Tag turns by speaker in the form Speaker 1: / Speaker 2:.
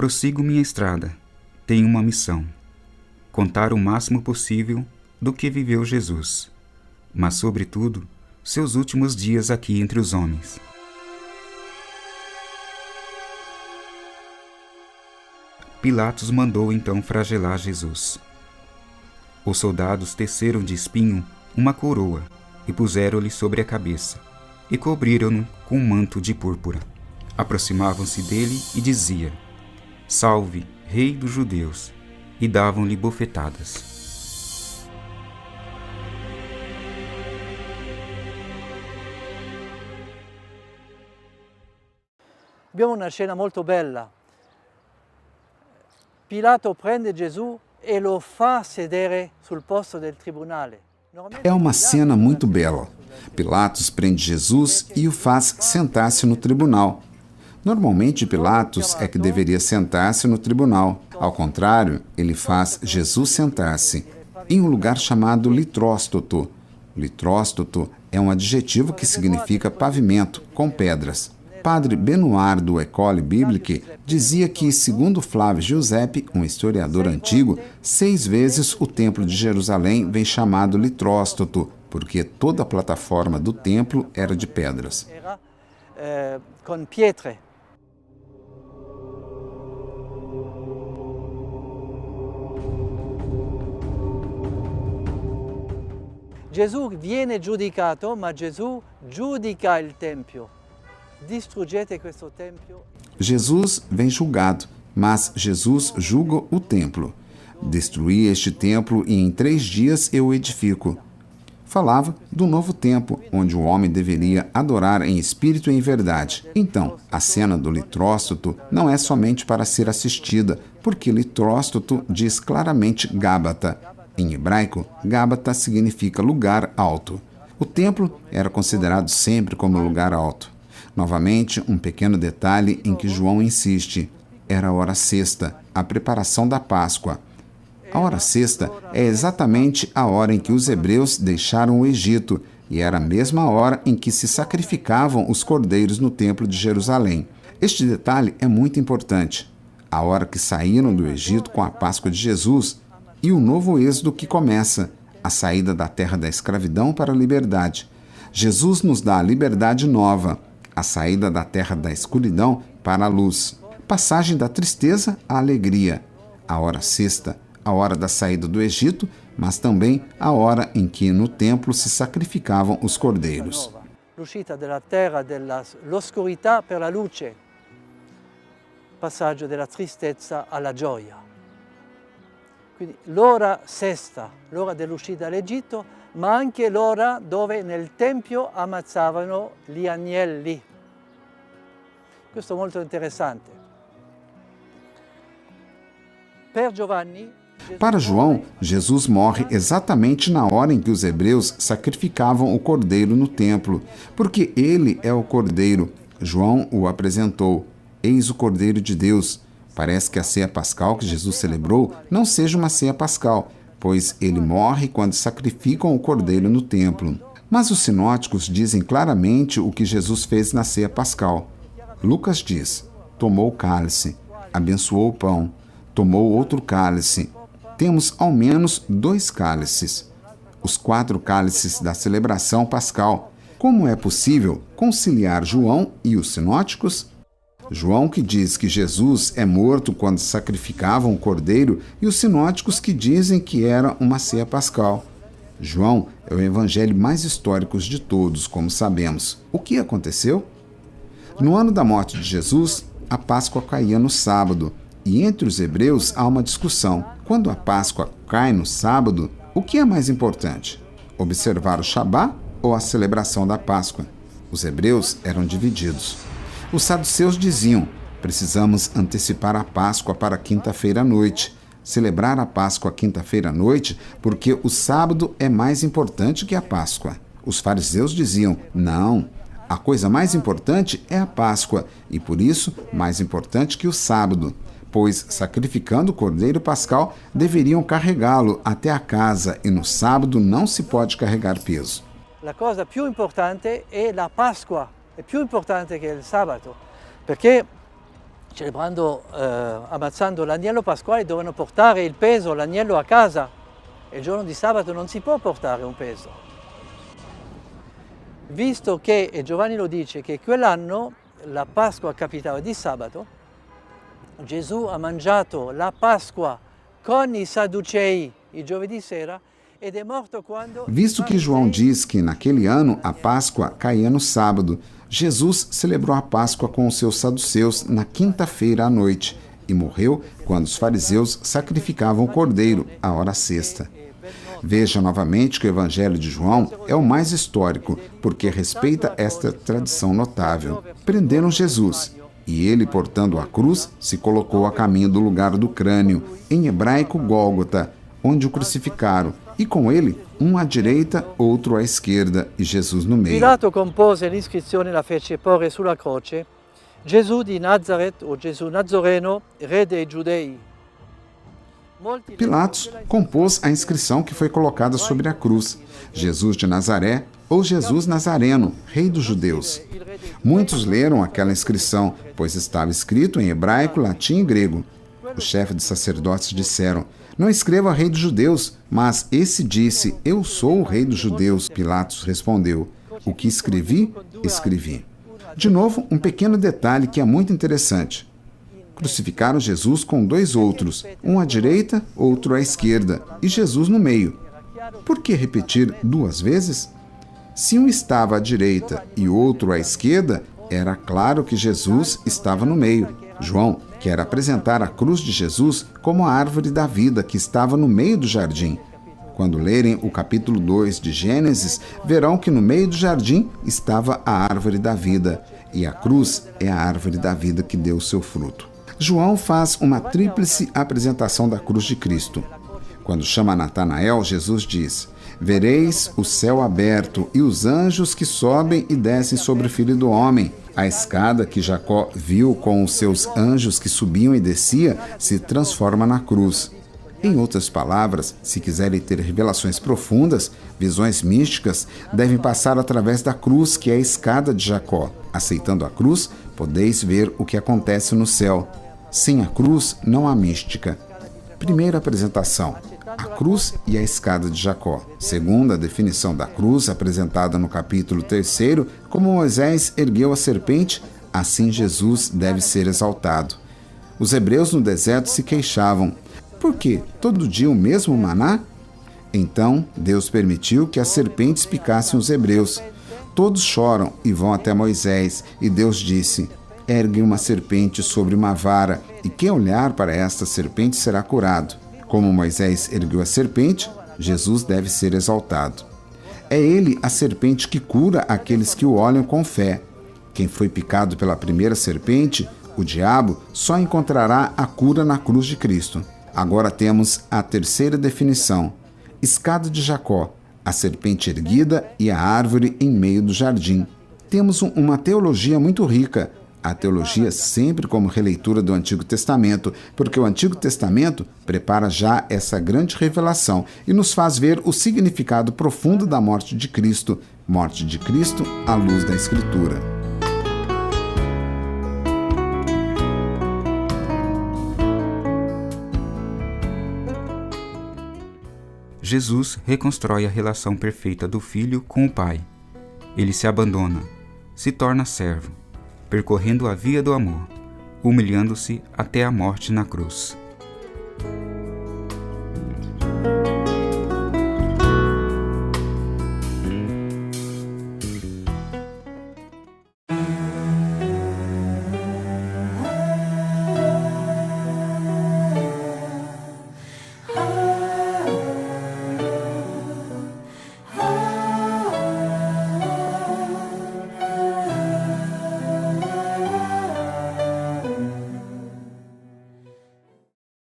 Speaker 1: Prossigo minha estrada. Tenho uma missão: contar o máximo possível do que viveu Jesus, mas, sobretudo, seus últimos dias aqui entre os homens. Pilatos mandou então flagelar Jesus. Os soldados teceram de espinho uma coroa e puseram-lhe sobre a cabeça, e cobriram-no com um manto de púrpura. Aproximavam-se dele e diziam: Salve, Rei dos Judeus! E davam-lhe bofetadas.
Speaker 2: Abbiamo una scena molto bella. Pilato prende Gesù e lo fa sedere sul posto del tribunale.
Speaker 3: É uma cena muito bela. Pilatos prende Jesus e o faz sentar-se no tribunal. Normalmente, Pilatos é que deveria sentar-se no tribunal. Ao contrário, ele faz Jesus sentar-se em um lugar chamado litróstoto. Litróstoto é um adjetivo que significa pavimento, com pedras. Padre Benoit do École Biblique dizia que, segundo Flávio Giuseppe, um historiador antigo, 6 vezes o Templo de Jerusalém vem chamado litróstoto, porque toda a plataforma do templo era de pedras.
Speaker 2: Com pietre. Gesù viene giudicato, ma Gesù giudica il Tempio. Distruggete questo Tempio.
Speaker 3: Jesus vem julgado, mas Jesus julga o templo. Destruí este templo e em 3 dias eu o edifico. Falava do novo tempo, onde o homem deveria adorar em espírito e em verdade. Então, a cena do litróstoto não é somente para ser assistida, porque litróstoto diz claramente Gábata. Em hebraico, Gábata significa lugar alto. O templo era considerado sempre como lugar alto. Novamente, um pequeno detalhe em que João insiste. Era a hora sexta, a preparação da Páscoa. A hora sexta é exatamente a hora em que os hebreus deixaram o Egito, e era a mesma hora em que se sacrificavam os cordeiros no Templo de Jerusalém. Este detalhe é muito importante. A hora que saíram do Egito com a Páscoa de Jesus e o novo êxodo que começa, a saída da terra da escravidão para a liberdade. Jesus nos dá a liberdade nova, a saída da terra da escuridão para a luz. Passagem da tristeza à alegria. A hora sexta, a hora da saída do Egito, mas também a hora em que no templo se sacrificavam os cordeiros.
Speaker 2: L'uscita della terra dell'oscurità per la luce. Passaggio della tristezza alla gioia. Quindi l'ora sesta, l'ora dell'uscita dall'Egitto, ma anche l'ora dove nel Tempio ammazzavano gli agnelli. Questo è molto interessante. Per Giovanni,
Speaker 3: Para João, Jesus morre exatamente na hora em que os hebreus sacrificavam o cordeiro no templo, porque ele é o cordeiro. João o apresentou. Eis o Cordeiro de Deus. Parece que a ceia pascal que Jesus celebrou não seja uma ceia pascal, pois ele morre quando sacrificam o cordeiro no templo. Mas os sinóticos dizem claramente o que Jesus fez na ceia pascal. Lucas diz: tomou o cálice, abençoou o pão, tomou outro cálice. Temos ao menos 2 cálices, os 4 cálices da celebração pascal. Como é possível conciliar João e os sinóticos? João, que diz que Jesus é morto quando sacrificavam o cordeiro, e os sinóticos que dizem que era uma ceia pascal. João é o evangelho mais histórico de todos, como sabemos. O que aconteceu? No ano da morte de Jesus, a Páscoa caía no sábado, e entre os hebreus há uma discussão. Quando a Páscoa cai no sábado, o que é mais importante? Observar o Shabá ou a celebração da Páscoa? Os hebreus eram divididos. Os saduceus diziam: precisamos antecipar a Páscoa para quinta-feira à noite, celebrar a Páscoa quinta-feira à noite, porque o sábado é mais importante que a Páscoa. Os fariseus diziam: não, a coisa mais importante é a Páscoa, e por isso mais importante que o sábado, pois sacrificando o cordeiro pascal deveriam carregá-lo até a casa, e no sábado não se pode carregar peso.
Speaker 2: La cosa più importante è la Pasqua. È più importante che il sabato, perché ammazzando l'agnello pasquale, dovevano portare il peso, l'agnello a casa. E il giorno di sabato non si può portare un peso. Visto che, e Giovanni lo dice, che quell'anno la Pasqua capitava di sabato, Gesù ha mangiato la Pasqua con i Sadducei il giovedì sera ed è morto quando...
Speaker 3: Visto que João diz que naquele ano a Páscoa caía no sábado, Jesus celebrou a Páscoa com os seus saduceus na quinta-feira à noite e morreu quando os fariseus sacrificavam o cordeiro, à hora sexta. Veja novamente que o Evangelho de João é o mais histórico, porque respeita esta tradição notável. Prenderam Jesus, e ele, portando a cruz, se colocou a caminho do lugar do crânio, em hebraico Gólgota, onde o crucificaram, e com ele, um à direita, outro à esquerda, e Jesus no meio.
Speaker 2: Pilato compose l'iscrizione e la fece porre sulla croce Gesù di Nazareth, o Gesù Nazareno, re dei Giudei.
Speaker 3: Pilatos compôs a inscrição que foi colocada sobre a cruz: Jesus de Nazaré ou Jesus Nazareno, rei dos judeus. Muitos leram aquela inscrição, pois estava escrito em hebraico, latim e grego. Os chefes de sacerdotes disseram: não escreva rei dos judeus, mas esse disse: eu sou o rei dos judeus. Pilatos respondeu: o que escrevi, escrevi. De novo, um pequeno detalhe que é muito interessante. Crucificaram Jesus com dois outros, um à direita, outro à esquerda, e Jesus no meio. Por que repetir duas vezes? Se um estava à direita e outro à esquerda, era claro que Jesus estava no meio. João quer apresentar a cruz de Jesus como a árvore da vida que estava no meio do jardim. Quando lerem o capítulo 2 de Gênesis, verão que no meio do jardim estava a árvore da vida, e a cruz é a árvore da vida que deu o seu fruto. João faz uma tríplice apresentação da cruz de Cristo. Quando chama Natanael, Jesus diz: vereis o céu aberto e os anjos que sobem e descem sobre o Filho do Homem. A escada que Jacó viu com os seus anjos que subiam e desciam se transforma na cruz. Em outras palavras, se quiserem ter revelações profundas, visões místicas, devem passar através da cruz, que é a escada de Jacó. Aceitando a cruz, podeis ver o que acontece no céu. Sem a cruz, não há mística. Primeira apresentação: a cruz e a escada de Jacó. Segunda definição da cruz, apresentada no capítulo 3, como Moisés ergueu a serpente, assim Jesus deve ser exaltado. Os hebreus no deserto se queixavam: por que todo dia o mesmo maná? Então Deus permitiu que as serpentes picassem os hebreus. Todos choram e vão até Moisés, e Deus disse: ergue uma serpente sobre uma vara, e quem olhar para esta serpente será curado. Como Moisés ergueu a serpente, Jesus deve ser exaltado. É ele a serpente que cura aqueles que o olham com fé. Quem foi picado pela primeira serpente, o diabo, só encontrará a cura na cruz de Cristo. Agora temos a terceira definição: escada de Jacó, a serpente erguida e a árvore em meio do jardim. Temos uma teologia muito rica. A teologia sempre como releitura do Antigo Testamento, porque o Antigo Testamento prepara já essa grande revelação e nos faz ver o significado profundo da morte de Cristo à luz da Escritura.
Speaker 1: Jesus reconstrói a relação perfeita do Filho com o Pai. Ele se abandona, se torna servo, percorrendo a via do amor, humilhando-se até a morte na cruz.